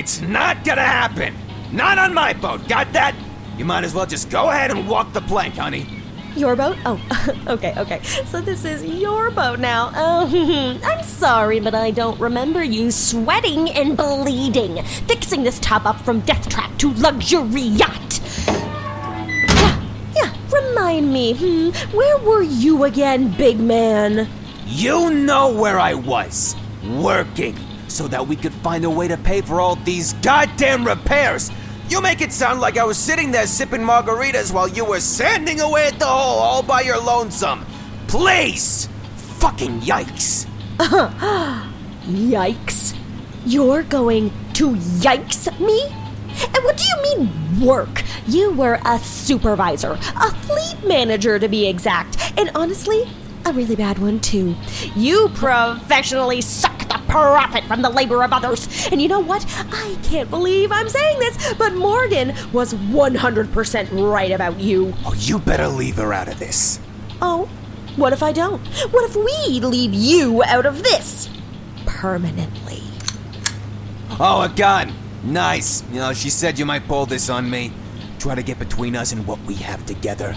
It's not gonna happen! Not on my boat, got that? You might as well just go ahead and walk the plank, honey. Your boat? Oh, okay. So this is your boat now. I'm sorry, but I don't remember you sweating and bleeding, fixing this top up from death trap to luxury yacht. Yeah, remind me, where were you again, big man? You know where I was. Working, so that we could find a way to pay for all these goddamn repairs. You make it sound like I was sitting there sipping margaritas while you were sanding away at the hole all by your lonesome. Please! Fucking yikes. Yikes? You're going to yikes me? And what do you mean, work? You were a supervisor, a fleet manager to be exact, and honestly, a really bad one too. You professionally suck the profit from the labor of others. And you know what? I can't believe I'm saying this, but Morgan was 100% right about you. Oh, you better leave her out of this. Oh, what if I don't? What if we leave you out of this? Permanently. Oh, a gun. Nice. You know, she said you might pull this on me. Try to get between us and what we have together.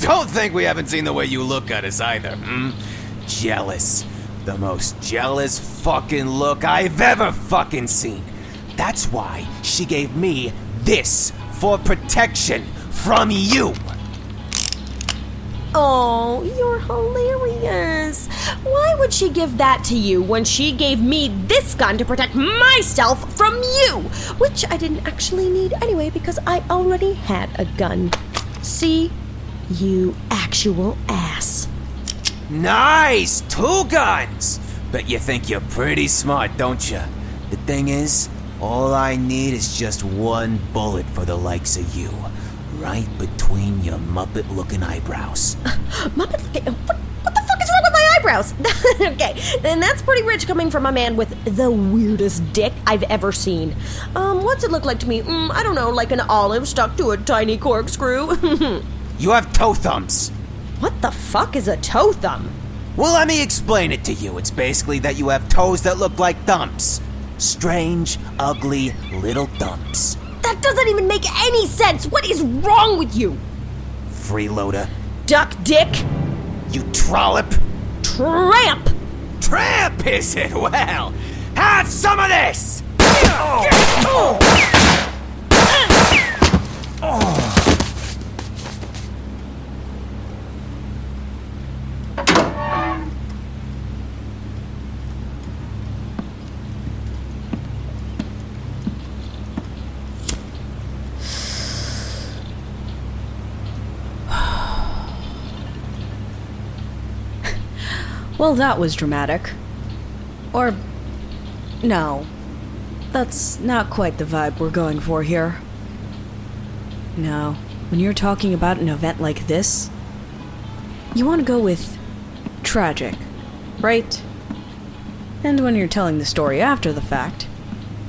Don't think we haven't seen the way you look at us either, Jealous. The most jealous fucking look I've ever fucking seen. That's why she gave me this for protection from you. Oh, you're hilarious. Why would she give that to you when she gave me this gun to protect myself from you? Which I didn't actually need anyway because I already had a gun. See? You actual ass. Nice! 2 guns! Bet you think you're pretty smart, don't you? The thing is, all I need is just 1 bullet for the likes of you. Right between your Muppet-looking eyebrows. Muppet-looking? What the fuck is wrong with my eyebrows? Okay, then that's pretty rich coming from a man with the weirdest dick I've ever seen. What's it look like to me? I don't know, like an olive stuck to a tiny corkscrew? You have toe thumbs. What the fuck is a toe thumb? Well, let me explain it to you. It's basically that you have toes that look like thumbs. Strange, ugly, little thumbs. That doesn't even make any sense! What is wrong with you? Freeloader. Duck dick? You trollop. Tramp! Tramp, is it? Well, have some of this! Well, that was dramatic. Or... no. That's not quite the vibe we're going for here. No, when you're talking about an event like this, you want to go with tragic, right? And when you're telling the story after the fact,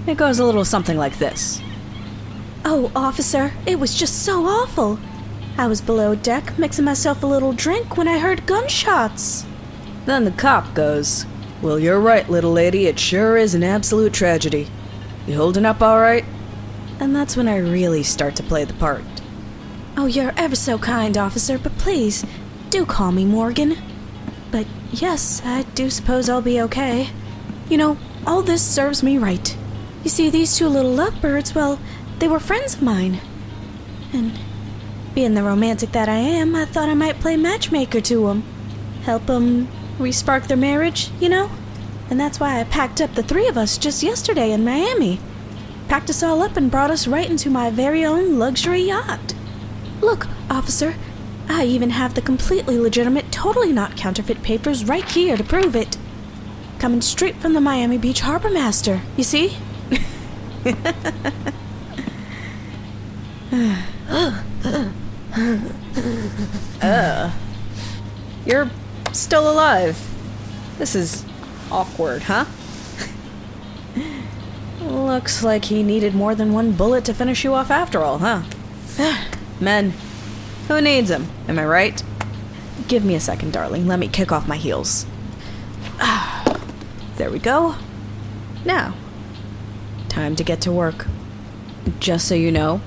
it goes a little something like this. Oh, officer, it was just so awful. I was below deck mixing myself a little drink when I heard gunshots. Then the cop goes, "Well, you're right, little lady, it sure is an absolute tragedy. You holding up all right?" And that's when I really start to play the part. Oh, you're ever so kind, officer, but please, do call me Morgan. But yes, I do suppose I'll be okay. You know, all this serves me right. You see, these 2 little lovebirds, well, they were friends of mine. And being the romantic that I am, I thought I might play matchmaker to them. Help them re-spark their marriage, you know? And that's why I packed up the 3 of us just yesterday in Miami. Packed us all up and brought us right into my very own luxury yacht. Look, officer, I even have the completely legitimate, totally not counterfeit papers right here to prove it. Coming straight from the Miami Beach harbor master, you see? You're still alive. This is awkward, huh? Looks like he needed more than 1 bullet to finish you off after all, huh? Men, who needs him? Am I right? Give me a second, darling. Let me kick off my heels. There we go. Now, Time to get to work. Just so you know,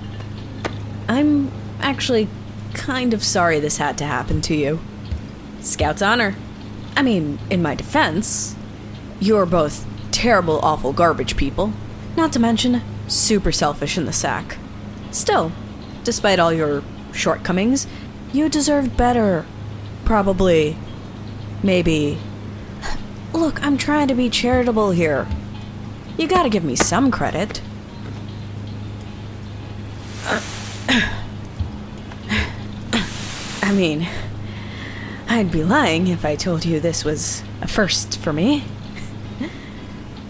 I'm actually kind of sorry this had to happen to you. Scout's honor. I mean, in my defense, you're both terrible, awful garbage people. Not to mention, super selfish in the sack. Still, despite all your shortcomings, you deserved better. Probably. Maybe. Look, I'm trying to be charitable here. You gotta give me some credit. I mean, I'd be lying if I told you this was a first for me.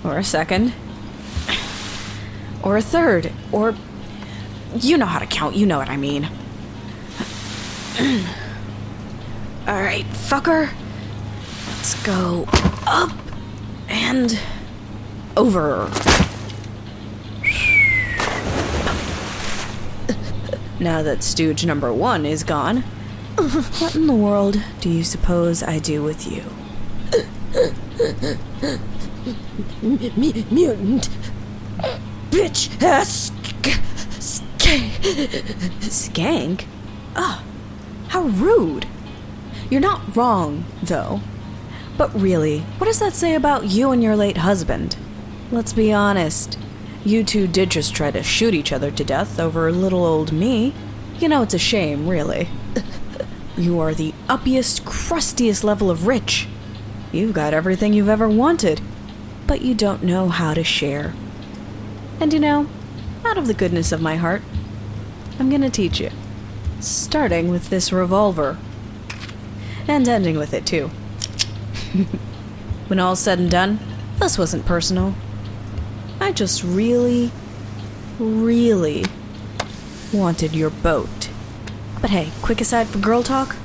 Or a second. Or a third. Or... you know how to count, you know what I mean. Alright, fucker. Let's go up and over. Now that stooge number 1 is gone, what in the world do you suppose I do with you? Mutant. Bitch ass Skank? Oh, how rude. You're not wrong, though. But really, what does that say about you and your late husband? Let's be honest. You two did just try to shoot each other to death over little old me. You know, it's a shame, really. You are the uppiest, crustiest level of rich. You've got everything you've ever wanted, but you don't know how to share. And you know, out of the goodness of my heart, I'm gonna teach you. Starting with this revolver. And ending with it, too. When all's said and done, this wasn't personal. I just really, really wanted your boat. But hey, quick aside for girl talk.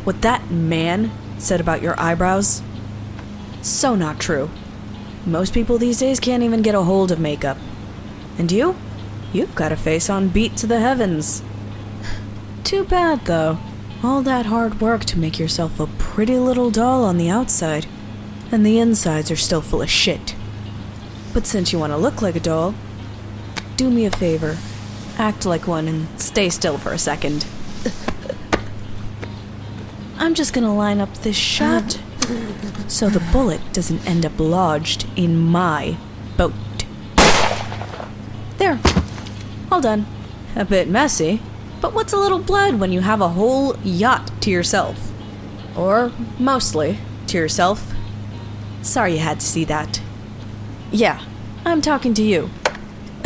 What that man said about your eyebrows, so not true. Most people these days can't even get a hold of makeup. And you've got a face on beat to the heavens. Too bad, though. All that hard work to make yourself a pretty little doll on the outside, and the insides are still full of shit. But since you want to look like a doll, do me a favor. Act like one and stay still for a second. I'm just gonna line up this shot so the bullet doesn't end up lodged in my boat. There. All done. A bit messy, but what's a little blood when you have a whole yacht to yourself? Or, mostly, to yourself. Sorry you had to see that. Yeah, I'm talking to you.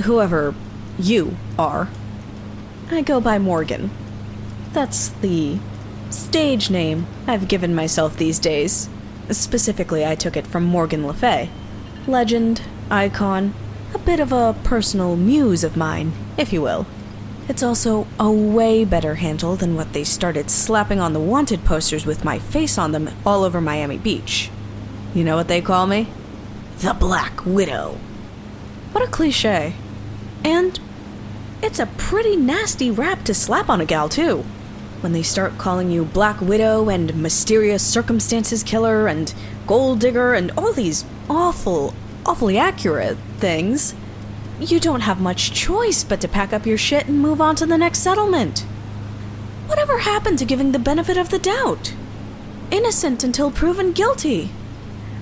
Whoever you are. I go by Morgan. That's the stage name I've given myself these days. Specifically, I took it from Morgan Le Fay. Legend, icon, a bit of a personal muse of mine, if you will. It's also a way better handle than what they started slapping on the wanted posters with my face on them all over Miami Beach. You know what they call me? The Black Widow. What a cliche. And it's a pretty nasty rap to slap on a gal, too. When they start calling you Black Widow and Mysterious Circumstances Killer and Gold Digger and all these awfully accurate things, you don't have much choice but to pack up your shit and move on to the next settlement. Whatever happened to giving the benefit of the doubt? Innocent until proven guilty.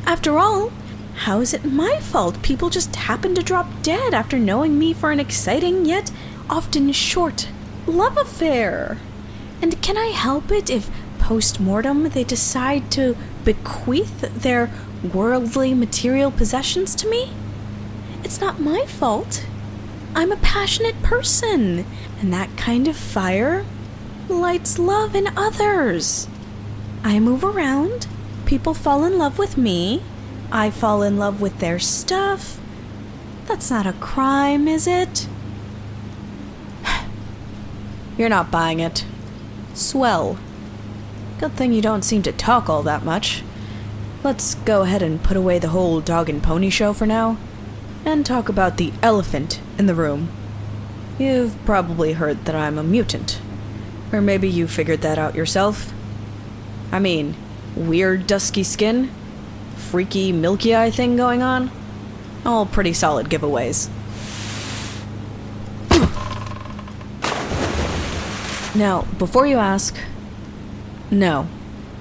After all, how is it my fault people just happen to drop dead after knowing me for an exciting yet often short love affair? And can I help it if post-mortem they decide to bequeath their worldly material possessions to me? It's not my fault. I'm a passionate person, and that kind of fire lights love in others. I move around, people fall in love with me, I fall in love with their stuff. That's not a crime, is it? You're not buying it. Swell. Good thing you don't seem to talk all that much. Let's go ahead and put away the whole dog and pony show for now, and talk about the elephant in the room. You've probably heard that I'm a mutant. Or maybe you figured that out yourself. I mean, weird dusky skin, freaky milky eye thing going on. All pretty solid giveaways. Now, before you ask, no,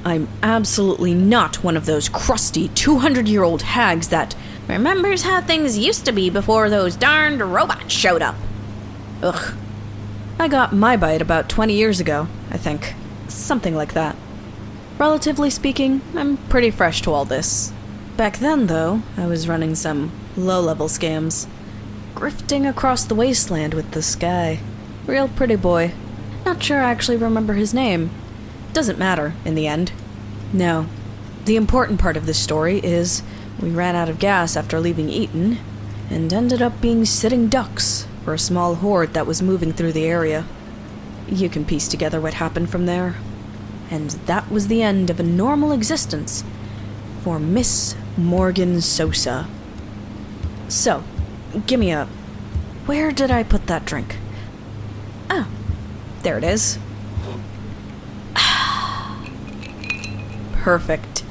I'm absolutely not one of those crusty 200-year-old hags that remembers how things used to be before those darned robots showed up. Ugh. I got my bite about 20 years ago, I think. Something like that. Relatively speaking, I'm pretty fresh to all this. Back then, though, I was running some low-level scams. Grifting across the wasteland with this guy. Real pretty boy. Not sure I actually remember his name. Doesn't matter, in the end. No. The important part of this story is we ran out of gas after leaving Eton, and ended up being sitting ducks for a small horde that was moving through the area. You can piece together what happened from there. And that was the end of a normal existence for Miss Morgan Sosa. So, give me a... Where did I put that drink? Oh, there it is. Perfect.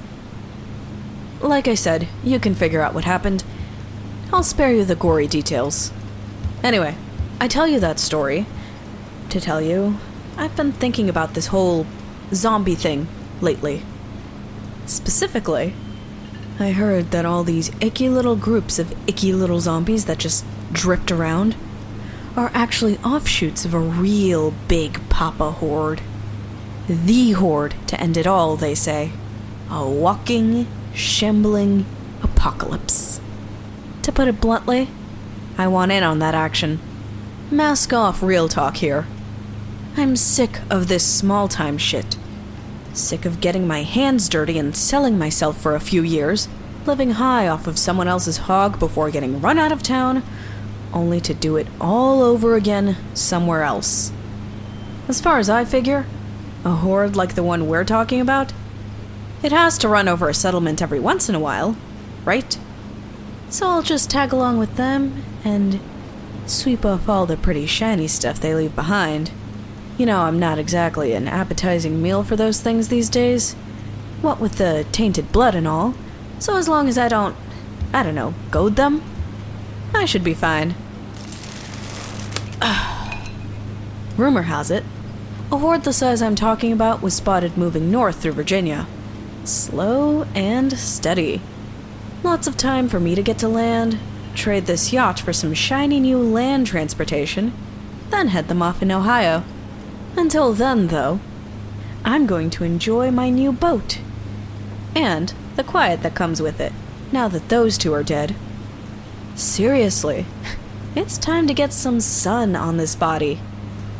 Like I said, you can figure out what happened. I'll spare you the gory details. Anyway, I tell you that story to tell you I've been thinking about this whole zombie thing lately. Specifically, I heard that all these icky little groups of icky little zombies that just drift around are actually offshoots of a real big papa horde. The horde to end it all, they say. A walking, shambling apocalypse. To put it bluntly, I want in on that action. Mask off real talk here. I'm sick of this small-time shit. Sick of getting my hands dirty and selling myself for a few years, living high off of someone else's hog before getting run out of town, only to do it all over again somewhere else. As far as I figure, a horde like the one we're talking about, it has to run over a settlement every once in a while, right? So I'll just tag along with them and sweep off all the pretty shiny stuff they leave behind. You know, I'm not exactly an appetizing meal for those things these days. What with the tainted blood and all. So as long as I don't know, goad them, I should be fine. Rumor has it, a horde the size I'm talking about was spotted moving north through Virginia. Slow and steady. Lots of time for me to get to land, trade this yacht for some shiny new land transportation, then head them off in Ohio. Until then, though, I'm going to enjoy my new boat. And the quiet that comes with it, now that those two are dead. Seriously, it's time to get some sun on this body.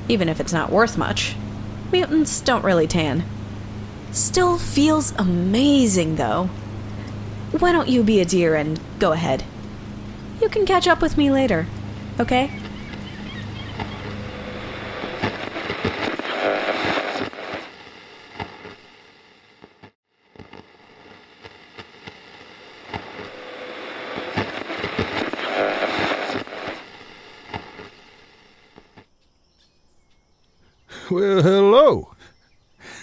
Even if it's not worth much. Mutants don't really tan. Still feels amazing, though. Why don't you be a dear and go ahead? You can catch up with me later, okay? Well, hello.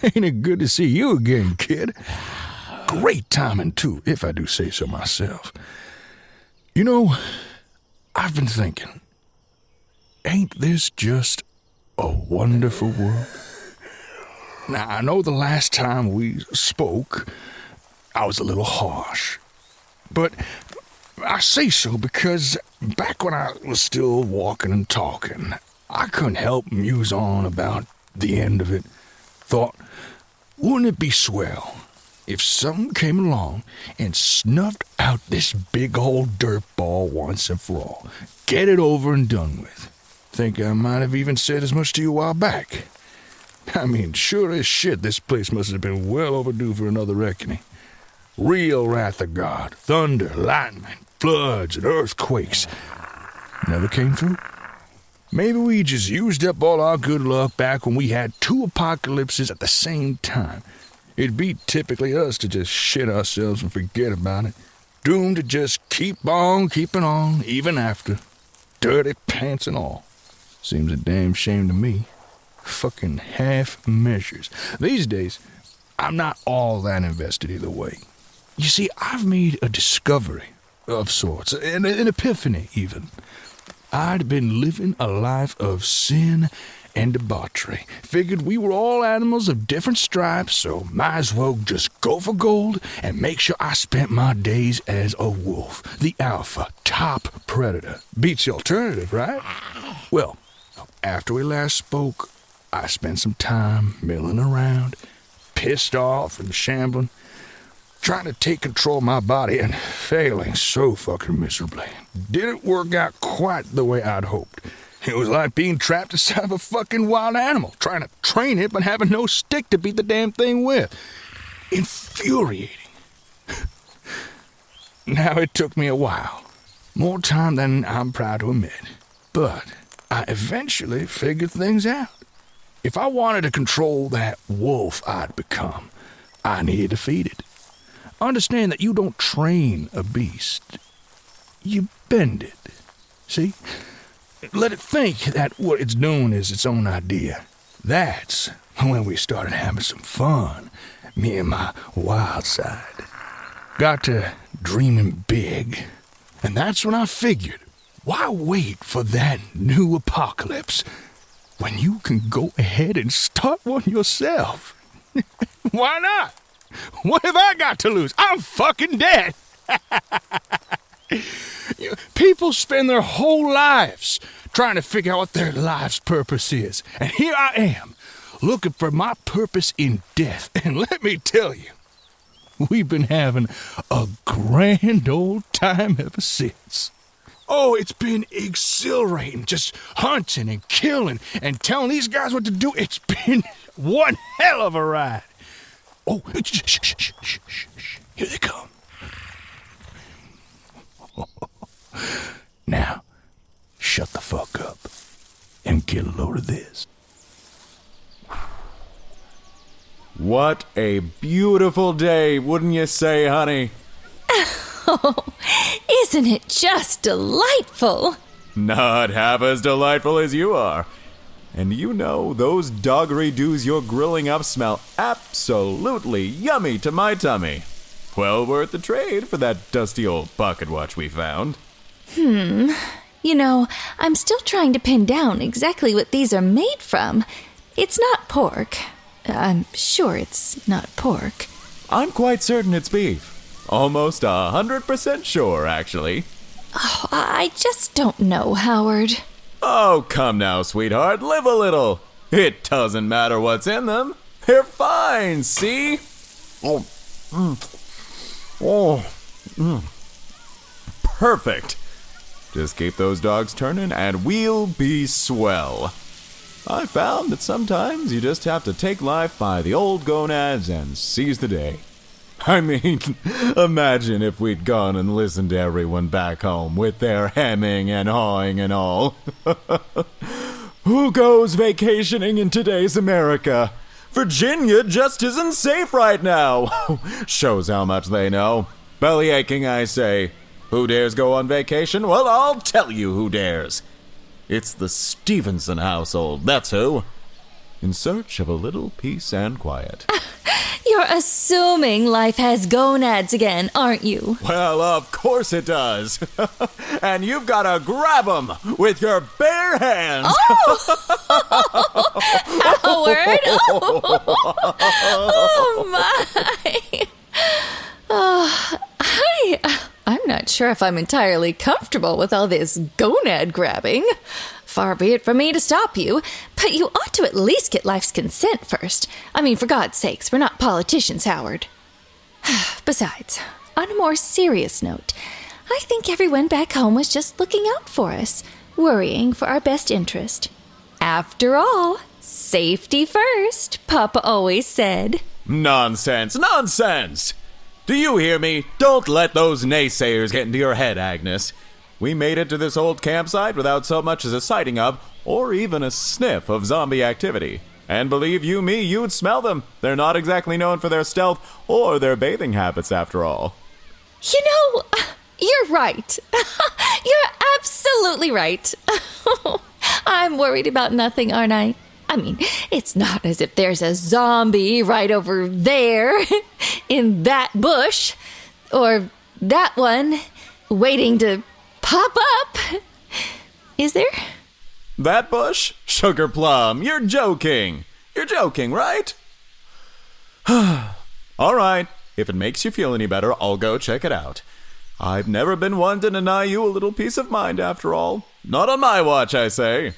Ain't it good to see you again, kid? Great timing, too, if I do say so myself. You know, I've been thinking, ain't this just a wonderful world? Now, I know the last time we spoke, I was a little harsh. But I say so because back when I was still walking and talking, I couldn't help muse on about the end of it. Thought, wouldn't it be swell if someone came along and snuffed out this big old dirt ball once and for all? Get it over and done with. Think I might have even said as much to you a while back. I mean, sure as shit, this place must have been well overdue for another reckoning. Real wrath of God, thunder, lightning, floods, and earthquakes. Never came through? Maybe we just used up all our good luck back when we had 2 apocalypses at the same time. It'd be typically us to just shit ourselves and forget about it. Doomed to just keep on keeping on, even after. Dirty pants and all. Seems a damn shame to me. Fucking half measures. These days, I'm not all that invested either way. You see, I've made a discovery of sorts, an epiphany even. I'd been living a life of sin and debauchery. Figured we were all animals of different stripes, so might as well just go for gold and make sure I spent my days as a wolf, the alpha, top predator. Beats the alternative, right? Well, after we last spoke, I spent some time milling around, pissed off and shambling, trying to take control of my body and failing so fucking miserably. Didn't work out quite the way I'd hoped. It was like being trapped inside of a fucking wild animal, trying to train it but having no stick to beat the damn thing with. Infuriating. Now, it took me a while. More time than I'm proud to admit. But I eventually figured things out. If I wanted to control that wolf I'd become, I needed to feed it. Understand that you don't train a beast. You bend it. See? Let it think that what it's doing is its own idea. That's when we started having some fun, me and my wild side. Got to dreaming big, and that's when I figured, why wait for that new apocalypse when you can go ahead and start one yourself? Why not? What have I got to lose? I'm fucking dead. People spend their whole lives trying to figure out what their life's purpose is. And here I am, looking for my purpose in death. And let me tell you, we've been having a grand old time ever since. Oh, it's been exhilarating, just hunting and killing and telling these guys what to do. It's been one hell of a ride. Oh, shh. Here they come. Now, shut the fuck up and get a load of this. What a beautiful day, wouldn't you say, honey? Oh, isn't it just delightful? Not half as delightful as you are. And you know, those doggery-doos you're grilling up smell absolutely yummy to my tummy. Well worth the trade for that dusty old pocket watch we found. You know, I'm still trying to pin down exactly what these are made from. It's not pork. I'm sure it's not pork. I'm quite certain it's beef. Almost 100% sure, actually. Oh, I just don't know, Howard. Oh, come now, sweetheart, live a little. It doesn't matter what's in them. They're fine, see? Perfect. Just keep those dogs turning and we'll be swell. I found that sometimes you just have to take life by the old gonads and seize the day. I mean, imagine if we'd gone and listened to everyone back home with their hemming and hawing and all. Who goes vacationing in today's America? Virginia just isn't safe right now. Shows how much they know. Belly aching, I say. Who dares go on vacation? Well, I'll tell you who dares. It's the Stevenson household, that's who. In search of a little peace and quiet. You're assuming life has gonads again, aren't you? Well, of course it does. And you've got to grab them with your bare hands. Howard! Oh my! I'm not sure if I'm entirely comfortable with all this gonad grabbing. Far be it from me to stop you, but you ought to at least get life's consent first. I mean, for God's sakes, we're not politicians, Howard. Besides, on a more serious note, I think everyone back home was just looking out for us, worrying for our best interest. After all, safety first, Papa always said. Nonsense, nonsense! Do you hear me? Don't let those naysayers get into your head, Agnes. We made it to this old campsite without so much as a sighting of, or even a sniff of zombie activity. And believe you me, you'd smell them. They're not exactly known for their stealth or their bathing habits, after all. You know, you're right. You're absolutely right. I'm worried about nothing, aren't I? I mean, it's not as if there's a zombie right over there in that bush, or that one waiting to pop up. Is there? That bush? Sugar plum, you're joking. You're joking, right? All right, if it makes you feel any better, I'll go check it out. I've never been one to deny you a little peace of mind, after all. Not on my watch, I say.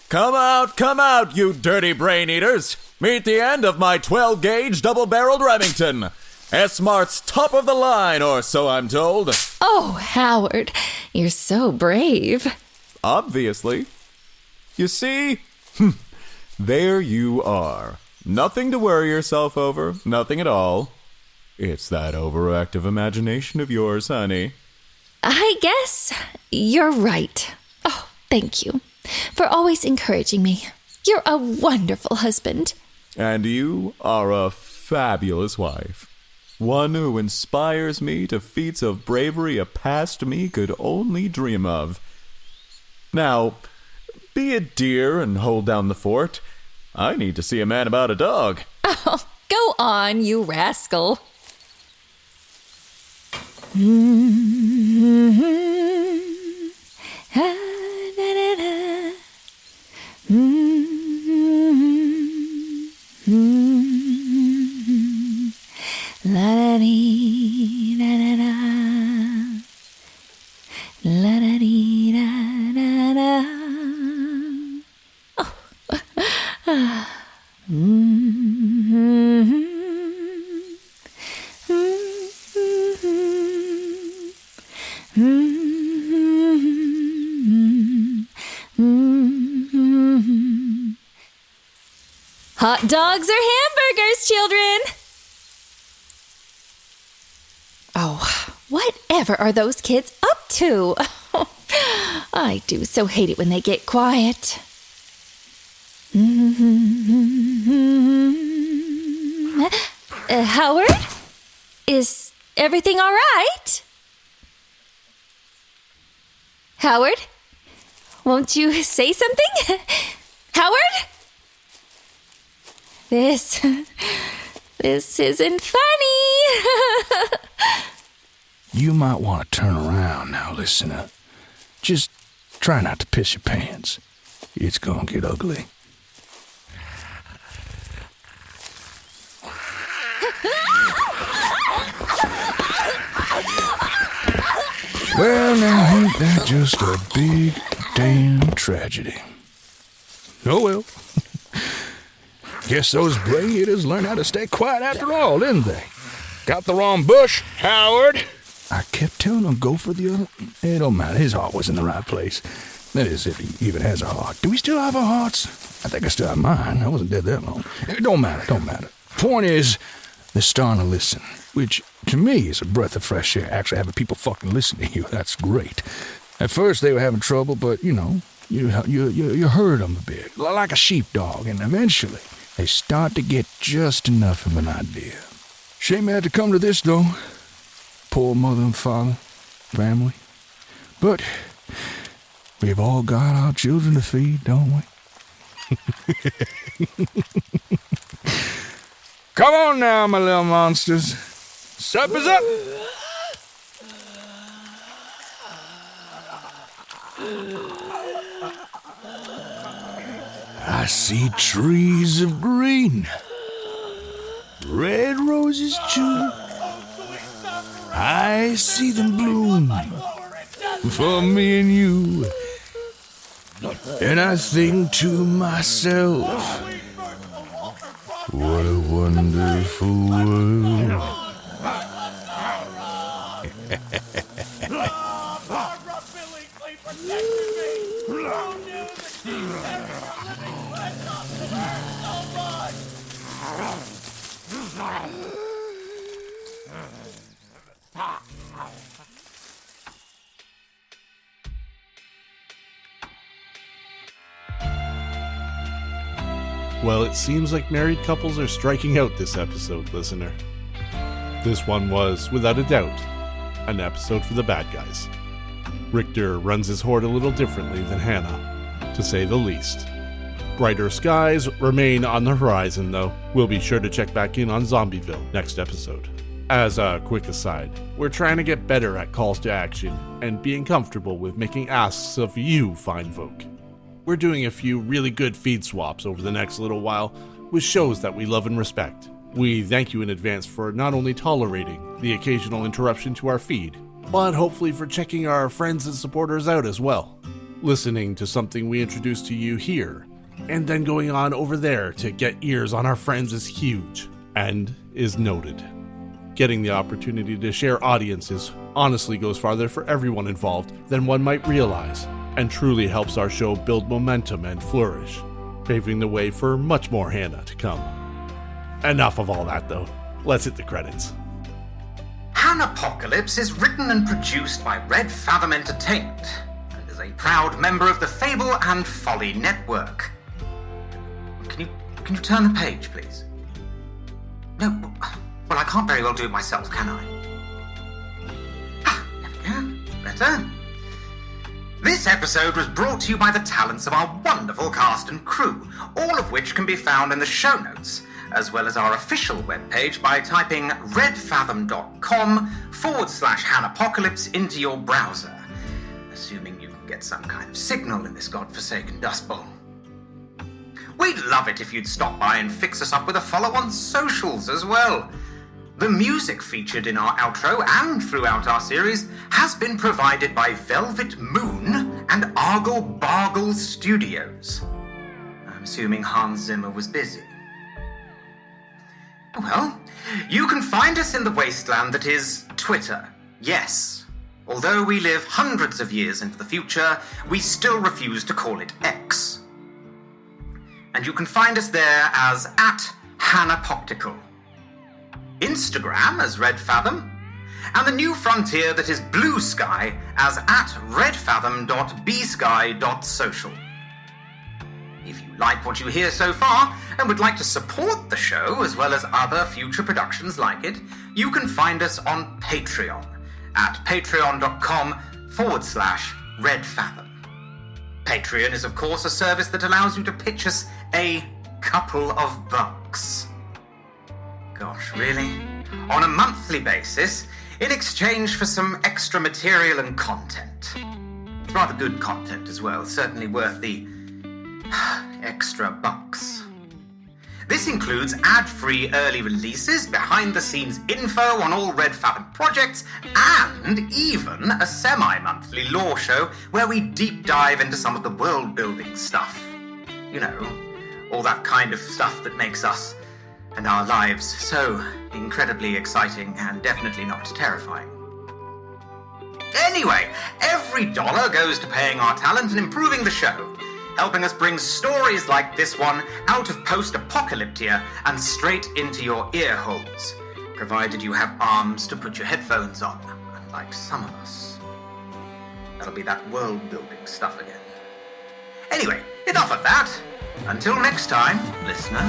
Come out, you dirty brain eaters. Meet the end of my 12-gauge double-barreled Remington. S-Mart's top of the line, or so I'm told. Oh, Howard, you're so brave. Obviously. You see? There you are. Nothing to worry yourself over. Nothing at all. It's that overactive imagination of yours, honey. I guess you're right. Oh, thank you for always encouraging me. You're a wonderful husband. And you are a fabulous wife. One who inspires me to feats of bravery a past me could only dream of. Now, be a dear and hold down the fort. I need to see a man about a dog. Oh, go on, you rascal. Hot dogs or hamburgers, children? Oh, whatever are those kids up to? I do so hate it when they get quiet. Howard? Is everything all right? Howard? Won't you say something? Howard? This isn't funny. You might want to turn around now, listener. Just try not to piss your pants. It's gonna get ugly. Well, now ain't that just a big damn tragedy? Oh well. Guess those brain eaters learned how to stay quiet after all, didn't they? Got the wrong bush, Howard. I kept telling him go for the other. It don't matter. His heart was in the right place. That is, if he even has a heart. Do we still have our hearts? I think I still have mine. I wasn't dead that long. It don't matter. Point is, they're starting to listen, which to me is a breath of fresh air. Actually having people fucking listen to you, that's great. At first they were having trouble, but you know, you herd them a bit, like a sheepdog, and eventually they start to get just enough of an idea. Shame it had to come to this, though. Poor mother and father, family. But we've all got our children to feed, don't we? Come on now, my little monsters. Supper's up. I see trees of green, red roses too. I see them bloom for me and you. And I think to myself, what a wonderful world. Well, it seems like married couples are striking out this episode, listener. This one was, without a doubt, an episode for the bad guys. Rictor runs his horde a little differently than Hannah, to say the least. Brighter skies remain on the horizon, though. We'll be sure to check back in on Zombieville next episode. As a quick aside, we're trying to get better at calls to action and being comfortable with making asks of you, fine folk. We're doing a few really good feed swaps over the next little while with shows that we love and respect. We thank you in advance for not only tolerating the occasional interruption to our feed, but hopefully for checking our friends and supporters out as well. Listening to something we introduce to you here, and then going on over there to get ears on our friends is huge, and is noted. Getting the opportunity to share audiences honestly goes farther for everyone involved than one might realize, and truly helps our show build momentum and flourish, paving the way for much more Hannah to come. Enough of all that though, let's hit the credits. Hannahpocalypse is written and produced by Red Fathom Entertainment, and is a proud member of the Fable and Folly Network. Can you turn the page, please? No, well, I can't very well do it myself, can I? There we go. Better. This episode was brought to you by the talents of our wonderful cast and crew, all of which can be found in the show notes, as well as our official webpage by typing redfathom.com/Hannahpocalypse into your browser, assuming you can get some kind of signal in this godforsaken dust bowl. We'd love it if you'd stop by and fix us up with a follow on socials as well. The music featured in our outro and throughout our series has been provided by Velvet Moon and Argle Bargle Studios. I'm assuming Hans Zimmer was busy. Well, you can find us in the wasteland that is Twitter. Yes, although we live hundreds of years into the future, we still refuse to call it X. And you can find us there as @Hannahpocalypse. Instagram as Red Fathom, and the new frontier that is Blue Sky as @redfathom.bsky.social. If you like what you hear so far and would like to support the show as well as other future productions like it, you can find us on Patreon at patreon.com/redfathom. Patreon is of course a service that allows you to pitch us a couple of bucks. Gosh, really? On a monthly basis, in exchange for some extra material and content. It's rather good content as well, certainly worth the extra bucks. This includes ad-free early releases, behind-the-scenes info on all Red Fathom projects, and even a semi-monthly lore show where we deep dive into some of the world-building stuff. You know, all that kind of stuff that makes us and our lives so incredibly exciting and definitely not terrifying. Anyway, every dollar goes to paying our talent and improving the show, helping us bring stories like this one out of post-apocalyptia and straight into your ear holes, provided you have arms to put your headphones on, unlike some of us. That'll be that world-building stuff again. Anyway, enough of that. Until next time, listener.